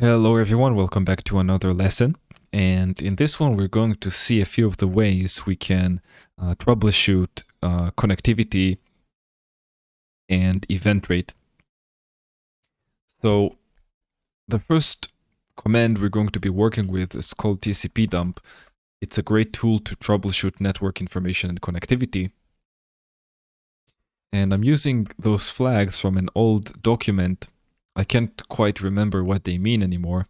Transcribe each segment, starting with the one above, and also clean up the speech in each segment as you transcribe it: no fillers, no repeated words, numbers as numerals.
Hello everyone, welcome back to another lesson. And in this one, we're going to see a few of the ways we can troubleshoot connectivity and event rate. So the first command we're going to be working with is called TCP dump. It's a great tool to troubleshoot network information and connectivity. And I'm using those flags from an old document. I can't quite remember what they mean anymore,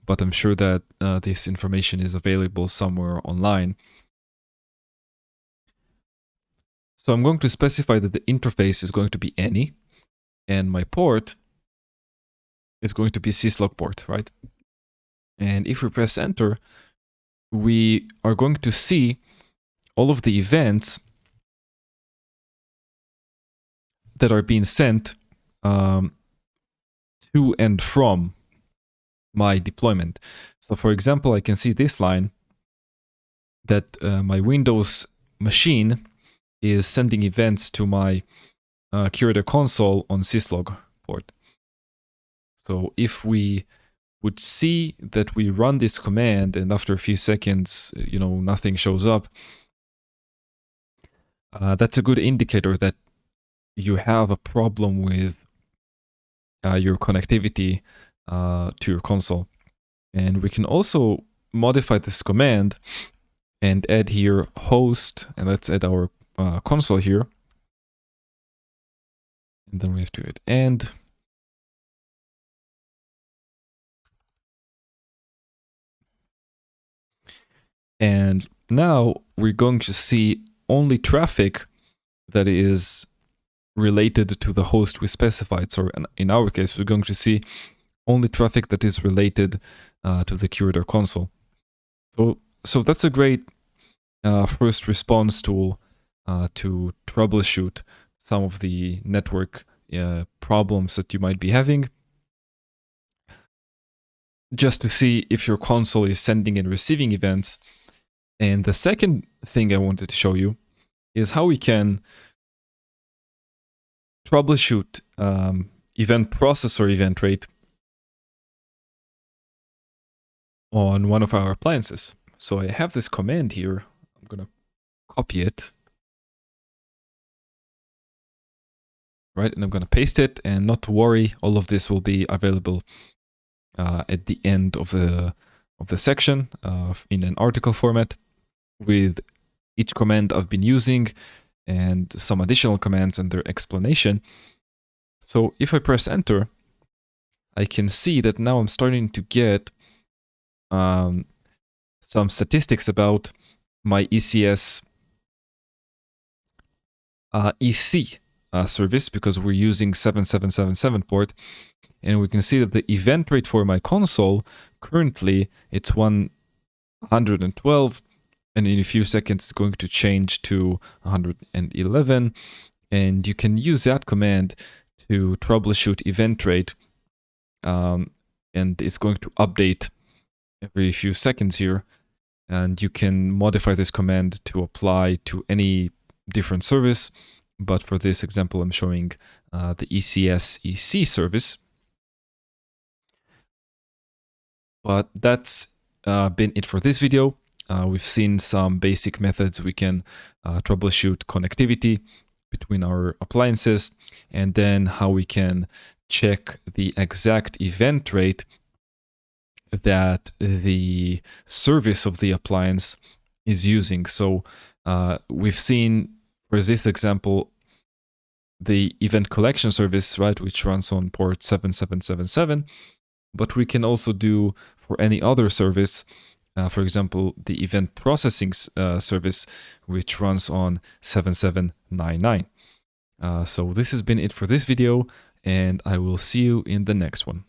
but I'm sure that this information is available somewhere online. So I'm going to specify that the interface is going to be any, and my port is going to be syslog port, right? And if we press enter, we are going to see all of the events that are being sent to and from my deployment. So for example, I can see this line that my Windows machine is sending events to my QRadar console on syslog port. So if we would see that we run this command and after a few seconds, nothing shows up, that's a good indicator that you have a problem with your connectivity to your console. And we can also modify this command and add here host, and let's add our console here. And then we have to add end. And now we're going to see only traffic that is related to the host we specified. So in our case, we're going to see only traffic that is related to the QRadar console. So that's a great first response tool to troubleshoot some of the network problems that you might be having, just to see if your console is sending and receiving events. And the second thing I wanted to show you is how we can troubleshoot event processor event rate on one of our appliances. So I have this command here. I'm going to copy it. Right, and I'm going to paste it, and not to worry, all of this will be available at the end of the section in an article format with each command I've been using and some additional commands and their explanation. So if I press enter, I can see that now I'm starting to get some statistics about my ECS EC service, because we're using 7777 port, and we can see that the event rate for my console currently it's 112, and in a few seconds it's going to change to 111, and you can use that command to troubleshoot event rate, and it's going to update every few seconds here, and you can modify this command to apply to any different service. But for this example, I'm showing the ECS EC service. But that's been it for this video. We've seen some basic methods we can troubleshoot connectivity between our appliances, and then how we can check the exact event rate that the service of the appliance is using. So we've seen, for this example, the event collection service, right, which runs on port 7777, but we can also do for any other service, for example, the event processing service, which runs on 7799. So this has been it for this video, and I will see you in the next one.